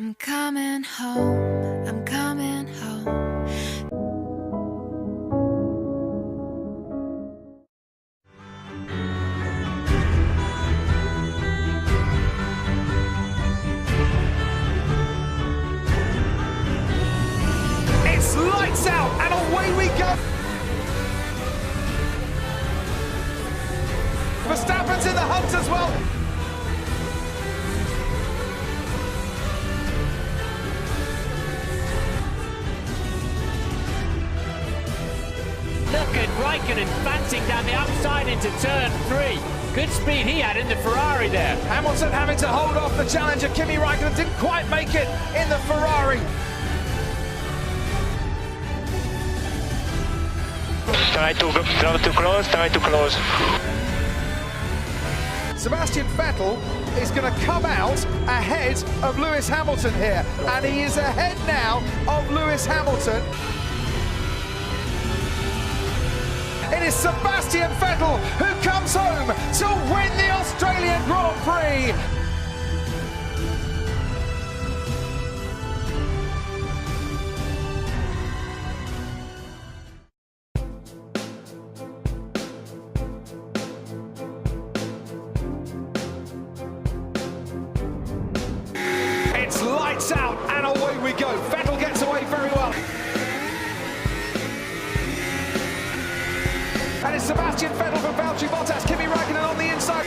I'm coming home, I'm coming home. It's lights out and away we go. Verstappen's in the hunt as well. Look at Räikkönen fancying down the outside into turn 3. Good speed he had in the Ferrari there. Hamilton having to hold off the challenger. Kimi Räikkönen didn't quite make it in the Ferrari. Try to close. Sebastian Vettel is going to come out ahead of Lewis Hamilton here. And he is ahead now of Lewis Hamilton. It is Sebastian Vettel who comes home to win the Australian Grand Prix. It's lights out and away we go. Vettel gets away very well. And it's Sebastian Vettel from Valtteri Bottas, Kimi Räikkönen on the inside.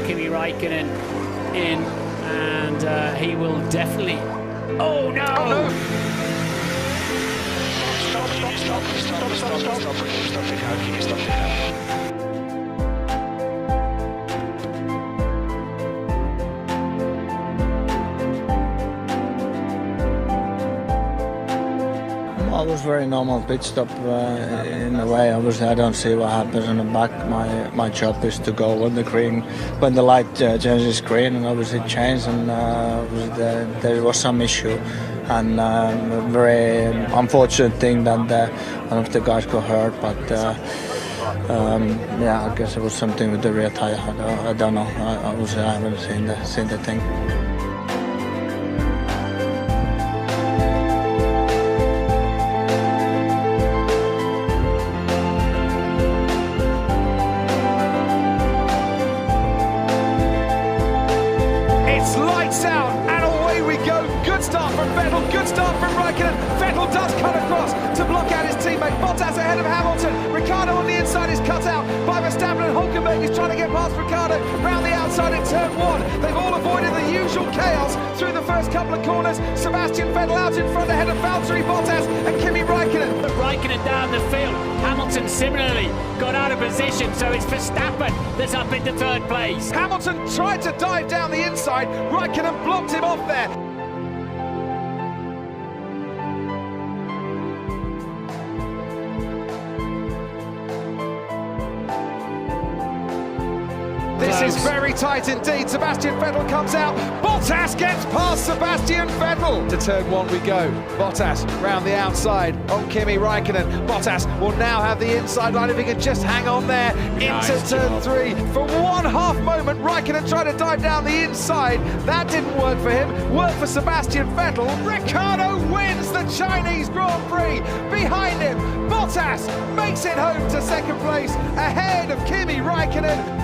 Kimi Räikkönen in, and he will definitely... Oh no! Oh no! Stop. It was very normal pit stop in a way. Obviously, I don't see what happens in the back. My job is to go on the green when the light changes green, and obviously it changed, and there was some issue, and a very unfortunate thing that one of the guys got hurt. But yeah, I guess it was something with the rear tire. I don't know. Obviously, I haven't seen the thing. Out and away we go. Good start from Vettel, good start from Räikkönen. Vettel does cut across to block out his teammate. Bottas ahead of Hamilton. Ricciardo on the inside is cut out by Verstappen, and Hulkenberg is trying to get past Ricciardo round the outside in turn 1. They've all avoided the usual chaos through the first couple of corners. Sebastian Vettel out in front ahead of Valtteri Bottas and Kimi Räikkönen. Räikkönen down the field. Hamilton similarly got out of position, so it's Verstappen that's up into third place. Hamilton tried to dive down the inside. Räikkönen blocked him off there. This is very tight indeed. Sebastian Vettel comes out. Bottas gets past Sebastian Vettel. To turn 1 we go. Bottas round the outside on Kimi Räikkönen. Bottas will now have the inside line if he can just hang on there into turn 3. For one half moment, Räikkönen tried to dive down the inside. That didn't work for him. Worked for Sebastian Vettel. Ricciardo wins the Chinese Grand Prix. Behind him, Bottas makes it home to second place ahead of Kimi Räikkönen.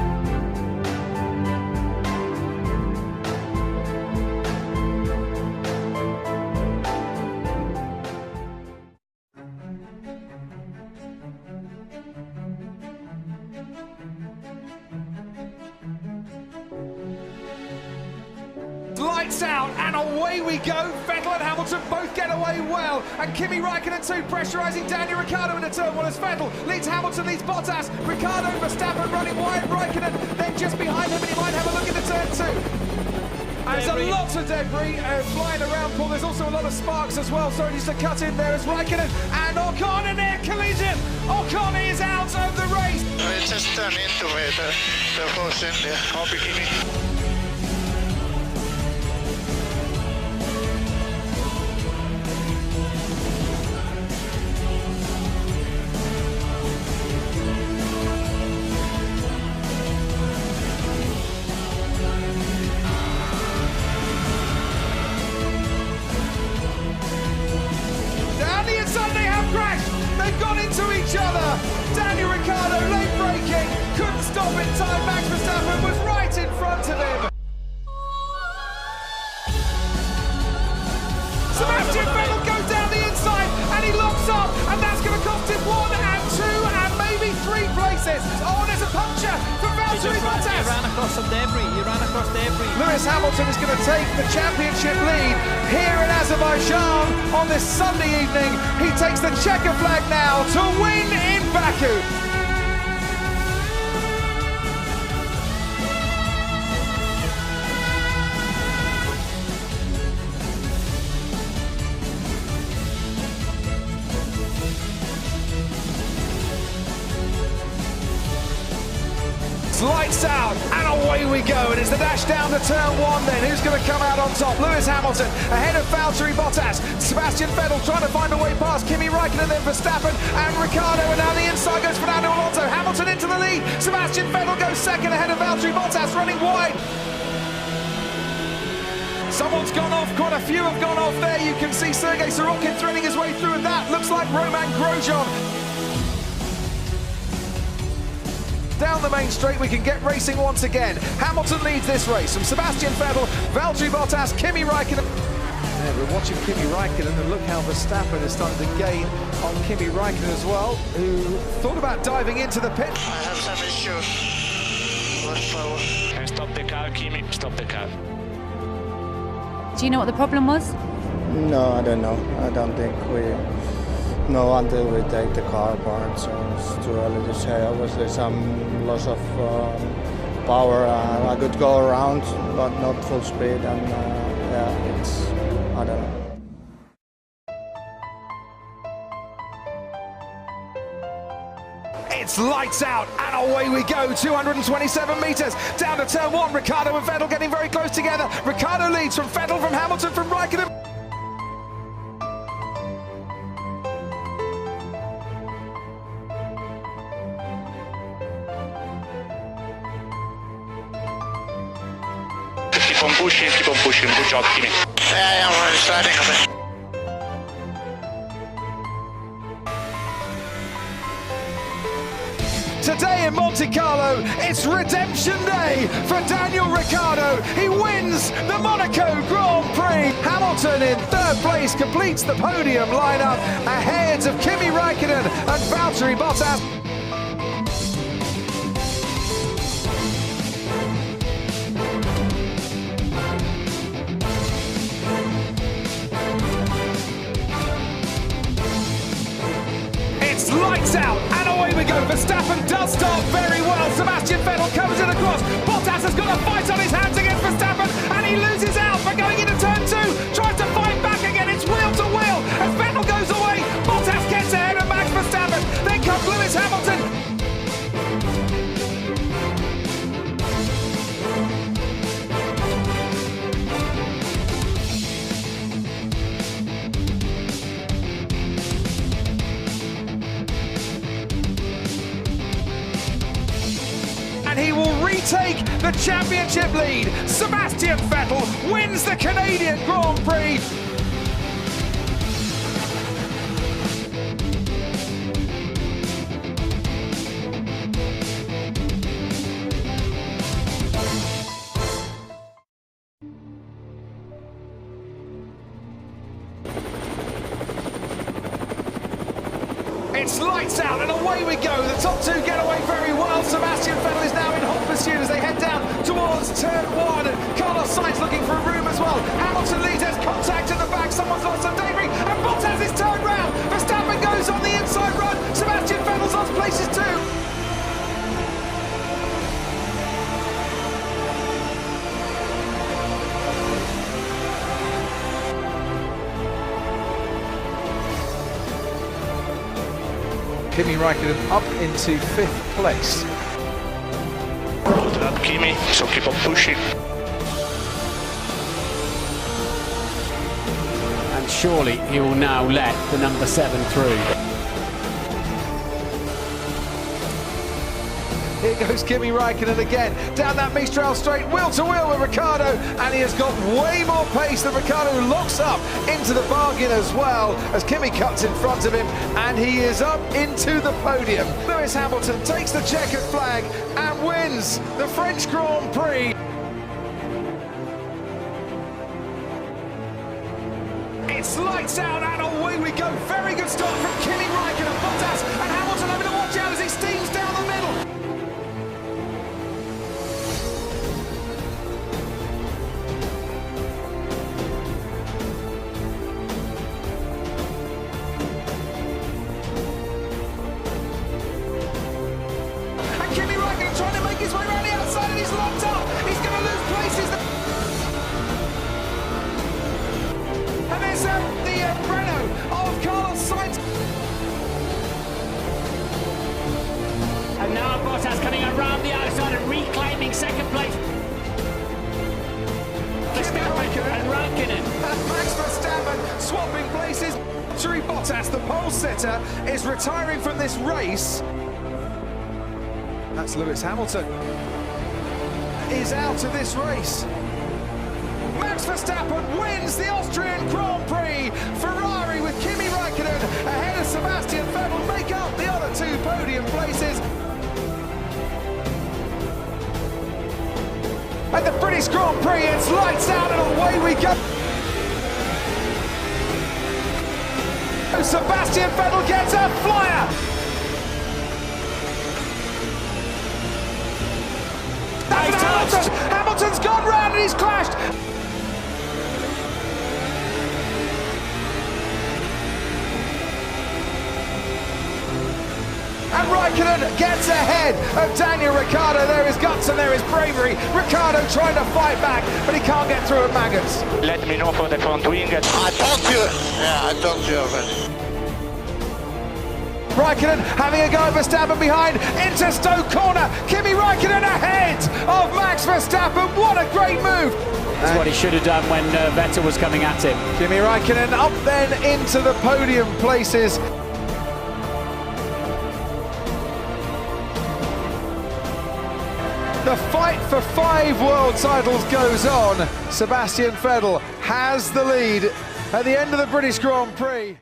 Lights out and away we go. Vettel and Hamilton both get away well, and Kimi Räikkönen too, pressurising Daniel Ricciardo into turn 1 as Vettel leads Hamilton, leads Bottas. Ricciardo, Verstappen running wide. Räikkönen then just behind him, and he might have a look into turn 2. There's a debris. lot of debris flying around, Paul. There's also a lot of sparks as well. So just to cut in there is Räikkönen and Ocon, and their collision. Ocon is out of the race. It just turned into the horse in there. I'll be Kimi. They've gone into each other. Daniel Ricciardo late braking, couldn't stop in time. Max Verstappen was right in front of him. Sebastian Vettel goes down the inside and he locks up, and that's going to cost him 1 and 2 and maybe 3 places. Oh, there's a puncture for Valtteri Bottas. He ran across some debris. He ran across debris. Lewis Hamilton is going to take the championship lead here in Azerbaijan on this Sunday evening. He takes the checker flag now to win in Baku. Lights out and away we go, and it's the dash down to turn 1 then. Who's going to come out on top? Lewis Hamilton ahead of Valtteri Bottas. Sebastian Vettel trying to find a way past Kimi Räikkönen, then Verstappen and Ricciardo, and down the inside goes Fernando Alonso. Hamilton into the lead. Sebastian Vettel goes second ahead of Valtteri Bottas, running wide. Someone's gone off, quite a few have gone off there. You can see Sergei Sorokin threading his way through, and that looks like Roman Grosjean. Down the main straight, we can get racing once again. Hamilton leads this race from Sebastian Vettel, Valtteri Bottas, Kimi Räikkönen. Yeah, we're watching Kimi Räikkönen, and look how Verstappen is starting to gain on Kimi Räikkönen as well, who thought about diving into the pit. I have some issue with power. Stop the car, Kimi. Stop the car. Do you know what the problem was? No, I don't know. I don't think we know until we take the car apart, so it's too early to say. Obviously some loss of power. I could go around, but not full speed, and yeah, it's, I don't know. It's lights out and away we go. 227 metres down to turn 1. Ricciardo and Vettel getting very close together. Ricciardo leads from Vettel, from Hamilton, from Räikkönen. Keep on pushing. Good job, Kimi. Yeah, I'm already starting a bit. Today in Monte Carlo, it's redemption day for Daniel Ricciardo. He wins the Monaco Grand Prix. Hamilton in 3rd place completes the podium lineup ahead of Kimi Räikkönen and Valtteri Bottas. It's lights out and away we go. Verstappen does start very well. Sebastian Vettel comes in across. Bottas has got a fight on his hands against Verstappen, and he loses out for going into turn 2. Tries to fight back again. It's wheel to wheel as Vettel goes away. Bottas gets ahead of Max Verstappen. Then comes Lewis Hamilton. And he will retake the championship lead. Sebastian Vettel wins the Canadian Grand Prix. It's lights out and away we go. The top 2 get away very well. Sebastian Vettel is now in hot pursuit as they head down towards turn 1. And Carlos Sainz looking for a room as well. Hamilton leads, there's contact in the back. Someone's lost some debris. And Bottas is turned round. Verstappen goes on the inside run. Sebastian Vettel's lost places too. Kimi Räikkönen up into 5th place. Good luck, Kimi, so keep on pushing. And surely he will now let the number 7 through. Here goes Kimi Räikkönen again, down that Mistral straight, wheel to wheel with Ricciardo, and he has got way more pace than Ricciardo, who locks up into the bargain as well, as Kimi cuts in front of him, and he is up into the podium. Lewis Hamilton takes the checkered flag and wins the French Grand Prix. It's lights out and away we go. Very good start from Kimi Räikkönen, Bottas and Hamilton having to watch out as he steams down the middle. And Kimi Räikkönen trying to make his way around the outside and he's locked up. He's going to lose places. And there's the Renault of Carlos Sainz. And now Bottas coming around the outside and reclaiming second place. Verstappen and Räikkönen. And Max Verstappen swapping places. Valtteri Bottas, the pole sitter, is retiring from this race. That's Lewis Hamilton. Is out of this race. Max Verstappen wins the Austrian Grand Prix. Ferrari with Kimi Räikkönen ahead of Sebastian Vettel make up the other 2 podium places. At the British Grand Prix, it's lights out and away we go. Sebastian Vettel gets a flyer. Hamilton's gone round and he's clashed. And Räikkönen gets ahead of Daniel Ricciardo. There is guts and there is bravery. Ricciardo trying to fight back, but he can't get through at Maggots. Let me know for the front wing. I talked to you. Yeah, I talked to you already. Räikkönen having a go at Verstappen behind into Stoke corner. Kimi Räikkönen ahead of Max Verstappen. What a great move. That's what he should have done when Vettel was coming at him. Kimi Räikkönen up then into the podium places. The fight for 5 world titles goes on. Sebastian Vettel has the lead at the end of the British Grand Prix.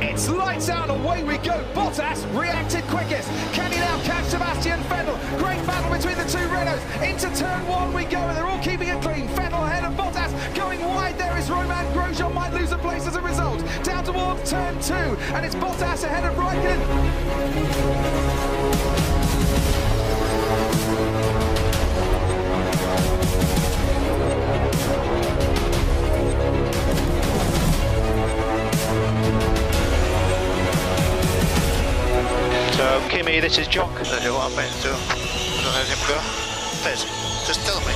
It's lights out and away we go. Bottas reacted quickest. Can he now catch Sebastian Vettel? Great battle between the 2 Renaults. Into turn 1 we go, and they're all keeping it clean. Vettel ahead of Bottas. Going wide there is Romain Grosjean, might lose a place as a result. Down towards turn 2, and it's Bottas ahead of Räikkönen. So, Kimi, this is Jock. Do you want me to let him go? Please, just tell me.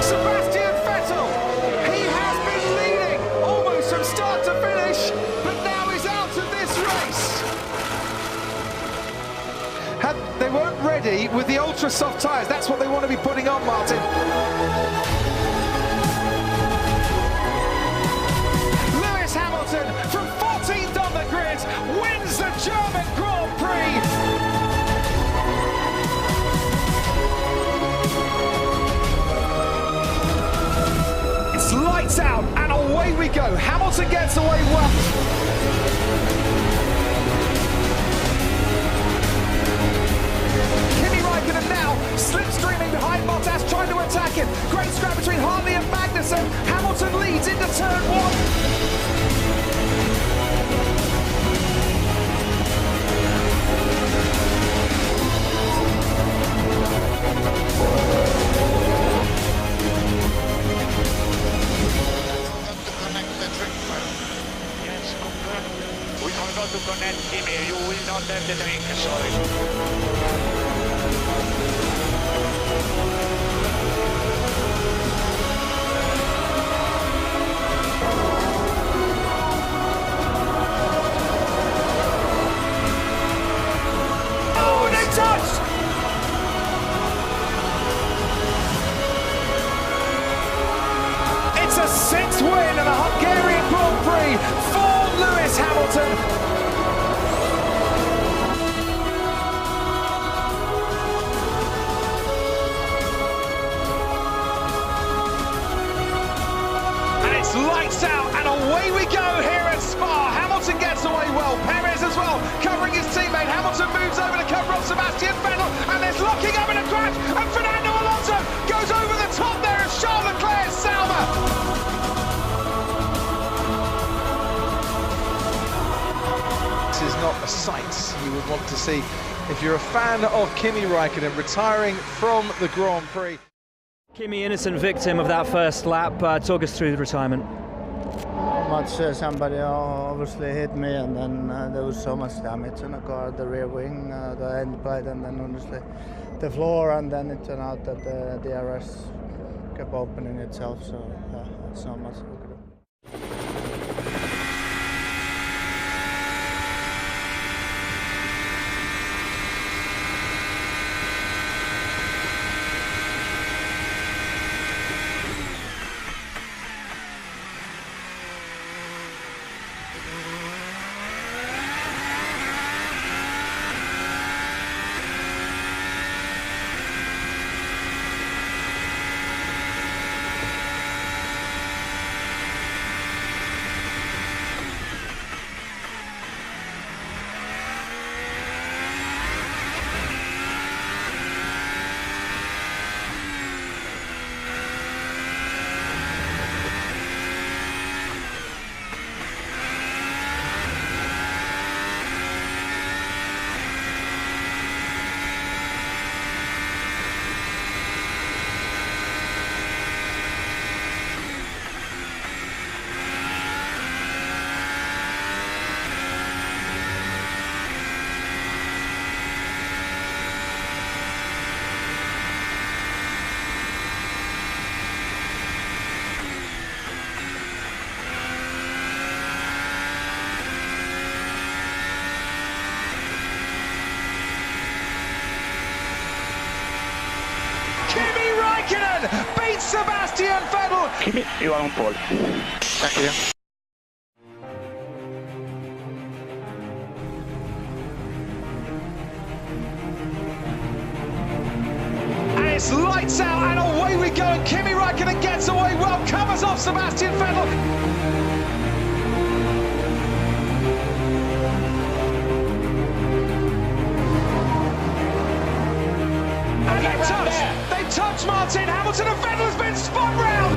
Sebastian Vettel, he has been leading almost from start to finish, but now he's out of this race. They weren't ready with the ultra soft tyres. That's what they want to be putting on, Martin. Lewis Hamilton from 14th on the grid wins the German Grand Prix. It's lights out and away we go. Hamilton gets away well. Räikkönen now slipstreaming behind Bottas, trying to attack him. Great scrap between Hartley and Magnussen. Hamilton leads into turn 1. Hamilton. Lights out and away we go here at Spa. Hamilton gets away well, Perez as well, covering his teammate. Hamilton moves over to cover off Sebastian Vettel, and there's locking up in a crash, and Fernando Alonso goes over the top there of Charles Leclerc's Sauber. This is not a sight you would want to see if you're a fan of Kimi Räikkönen retiring from the Grand Prix. Kimi, innocent victim of that first lap. Talk us through the retirement. Much somebody obviously hit me, and then there was so much damage in the car, the rear wing, the end plate, and then honestly the floor, and then it turned out that the DRS kept opening itself, so it's not much we could do. Räikkönen beats Sebastian Vettel. Kimi, you are on pole. Thank you. And it's lights out and away we go, and Kimi Räikkönen gets away well, covers off Sebastian Vettel. They touch Martin, Hamilton and Vettel has been spun round.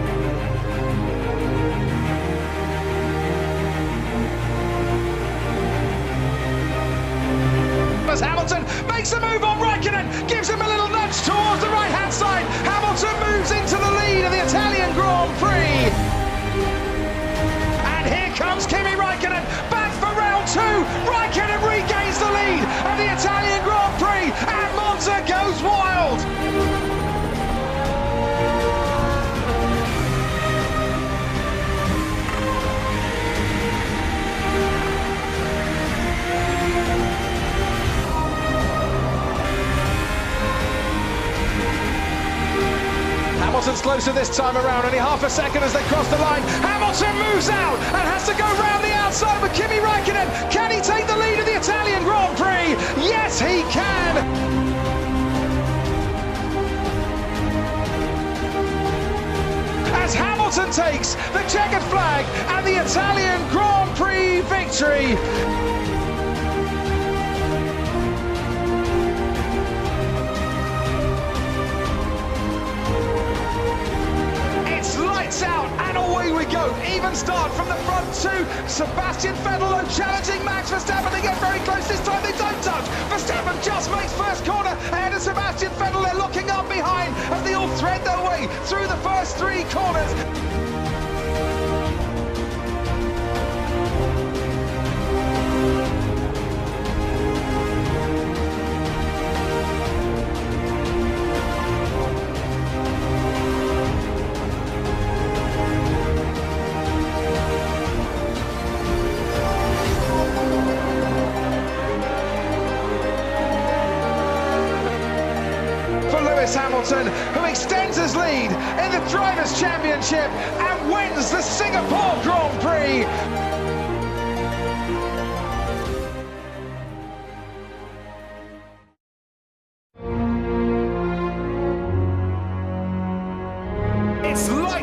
As Hamilton makes a move on Räikkönen, gives him a little nudge towards the right hand side. Hamilton moves into the lead of the Italian Grand Prix. And here comes Kimi Räikkönen, back for round two. Räikkönen regains the lead of the Italian Grand Prix, and Monza goes wild. Hamilton's closer this time around, only half a second as they cross the line. Hamilton moves out and has to go round the outside with Kimi Räikkönen. Can he take the lead of the Italian Grand Prix? Yes, he can! As Hamilton takes the checkered flag and the Italian Grand Prix victory. Lights out and away we go. Even start from the front two. Sebastian Vettel challenging Max Verstappen. They get very close this time. They don't touch. Verstappen just makes first corner ahead of Sebastian Vettel. They're looking up behind as they all thread their way through the first three corners. Hamilton, who extends his lead in the Drivers' Championship and wins the Singapore Grand Prix.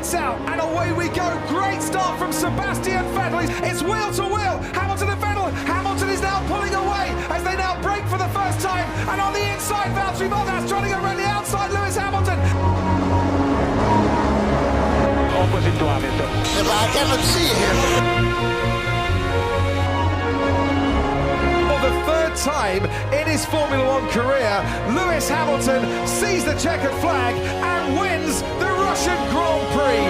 lights out, and away we go. Great start from Sebastian Vettel. It's wheel to wheel. Hamilton and Vettel. Hamilton is now pulling away as they now break for the first time. And on the inside, Valtteri Bottas trying to go around the outside. Lewis Hamilton. Opposite to Hamilton. Yeah, but I cannot see him. For the third time in his Formula One career, Lewis Hamilton sees the checkered flag and wins the Russian Grand Prix.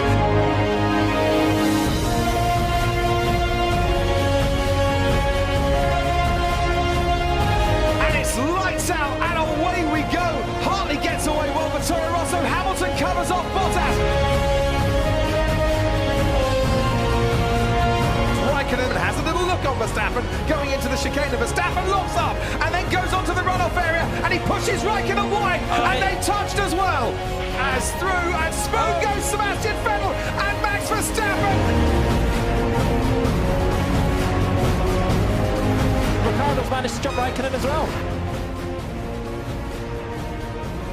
And it's lights out and away we go. Hartley gets away well, but Toro Rosso. Hamilton covers off Bottas. Räikkönen has a little look on Verstappen going into the chicane. Verstappen locks up and then goes onto the runoff area and he pushes Räikkönen wide and they touched as well. As through and smooth goes Sebastian Vettel and Max Verstappen. Ricardo's managed to jump Räikkönen as well.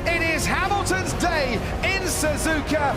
It is Hamilton's day in Suzuka.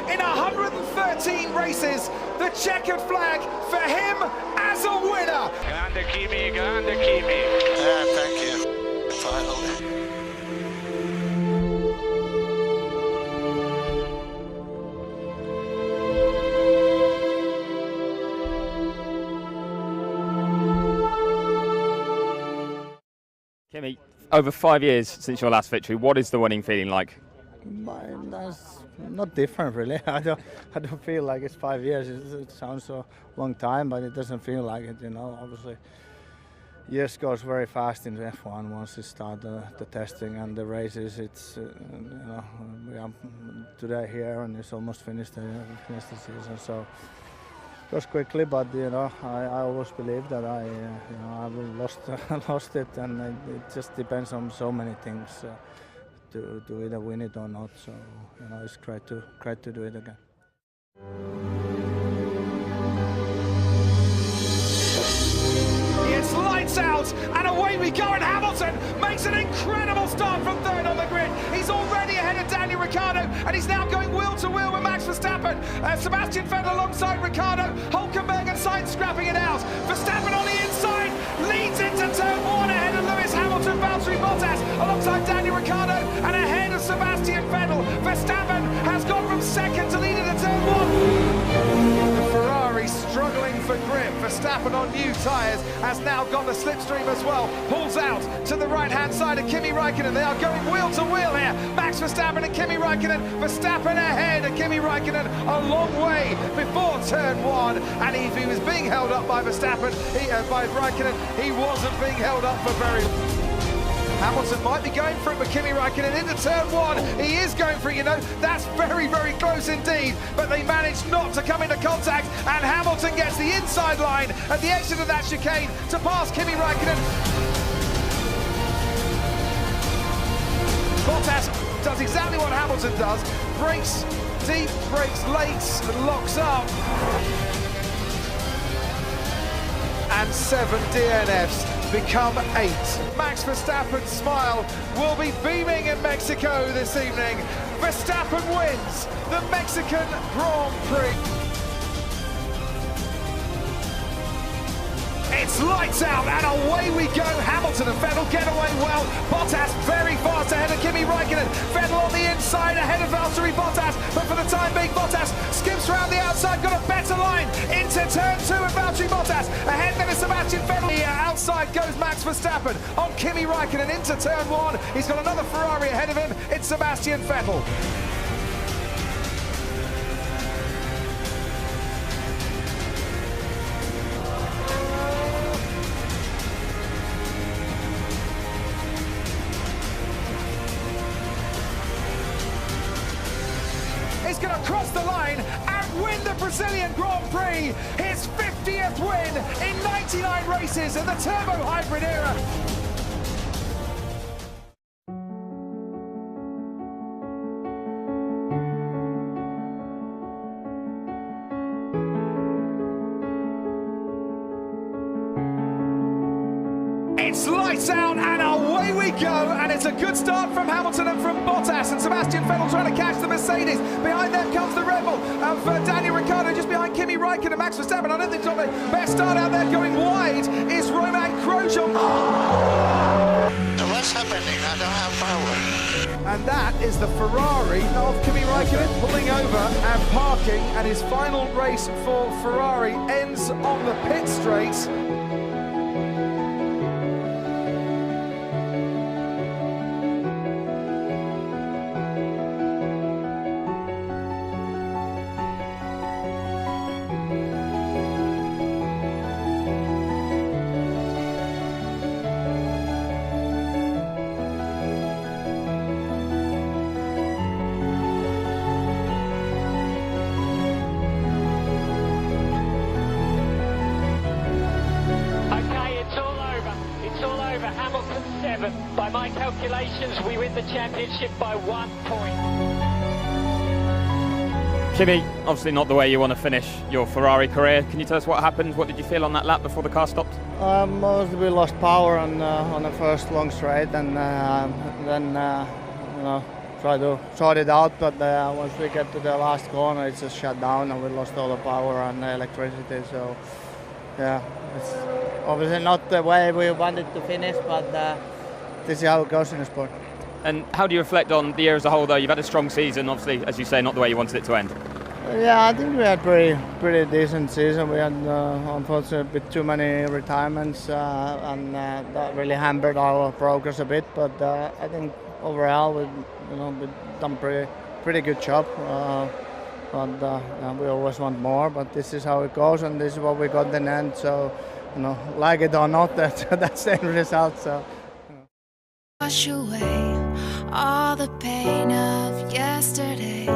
In 113 races, the checkered flag for him as a winner. Grande Kimi, grande Kimi. Yeah, thank you. Finally. Kimi, over 5 years since your last victory, what is the winning feeling like? That's not different really. I don't feel like it's 5 years. It sounds so long time, but it doesn't feel like it. You know, obviously, years goes very fast in F1 once you start the testing and the races. It's you know, we are today here and it's almost finished the season. So it goes quickly, but you know, I always believe that I lost it, and it just depends on so many things. To either win it or not, so you know, it's great to do it again. It's lights out and away we go, and Hamilton makes an incredible start from third on the grid. He's already ahead of Daniel Ricciardo and he's now going wheel to wheel with Max Verstappen. Sebastian Vettel alongside Ricciardo, Hülkenberg and Sainz scrapping it out. Verstappen on the inside leads into turn one ahead of Lewis Hamilton, Valtteri Bottas alongside Daniel Ricciardo and ahead of Sebastian Vettel. Verstappen has gone from second to lead into turn one. The Ferrari struggling for grip. Verstappen on new tyres has now got the slipstream as well. Pulls out to the right-hand side of Kimi Räikkönen. They are going wheel to wheel here. Max Verstappen and Kimi Räikkönen. Verstappen ahead of Kimi Räikkönen a long way before turn one. And if he was being held up by Verstappen, by Räikkönen, he wasn't being held up for very long. Hamilton might be going for it, but Kimi Räikkönen into turn one. He is going for it, you know. That's very, very close indeed. But they managed not to come into contact, and Hamilton gets the inside line at the exit of that chicane to pass Kimi Räikkönen. Bottas does exactly what Hamilton does. Brakes deep, brakes late, and locks up. And 7 DNFs become 8. Max Verstappen's smile will be beaming in Mexico this evening. Verstappen wins the Mexican Grand Prix. It's lights out and away we go. Hamilton and Vettel get away well. Bottas very fast ahead of Kimi Kimi Räikkönen. Vettel on the inside ahead of Valtteri Bottas, but for the time being Bottas skips around the outside, got a better line into turn 2 of Valtteri Bottas. Ahead then is Sebastian Vettel. Outside goes Max Verstappen on Kimi Räikkönen into turn 1. He's got another Ferrari ahead of him. It's Sebastian Vettel. He's going to cross the line and win the Brazilian Grand Prix. His 50th win in 99 races in the turbo hybrid era. It's lights out and away we go, and it's a good start from Hamilton and from Bottas, and Sebastian Vettel trying to catch the Mercedes. Behind them comes the Red Bull of Daniel Ricciardo, just behind Kimi Räikkönen and Max Verstappen. I don't think it's got the best start out there. Going wide is Roman Grosjean. What's happening? I don't have power. And that is the Ferrari of Kimi Räikkönen pulling over and parking, and his final race for Ferrari ends on the pit straight. Hamilton 7. By my calculations, we win the championship by 1 point. Kimi, obviously not the way you want to finish your Ferrari career. Can you tell us what happened? What did you feel on that lap before the car stopped? We lost power on the first long straight, and then try to sort it out. But once we get to the last corner, it's just shut down, and we lost all the power and the electricity. So yeah, it's obviously not the way we wanted to finish, but this is how it goes in the sport. And how do you reflect on the year as a whole, though? You've had a strong season, obviously, as you say, not the way you wanted it to end. Yeah, I think we had pretty decent season. We had unfortunately a bit too many retirements, and that really hampered our progress a bit. But I think overall we've done pretty good job. But we always want more. But this is how it goes, and this is what we got in the end. So like it or not, that's the end result. So. Wash away all the pain of yesterday.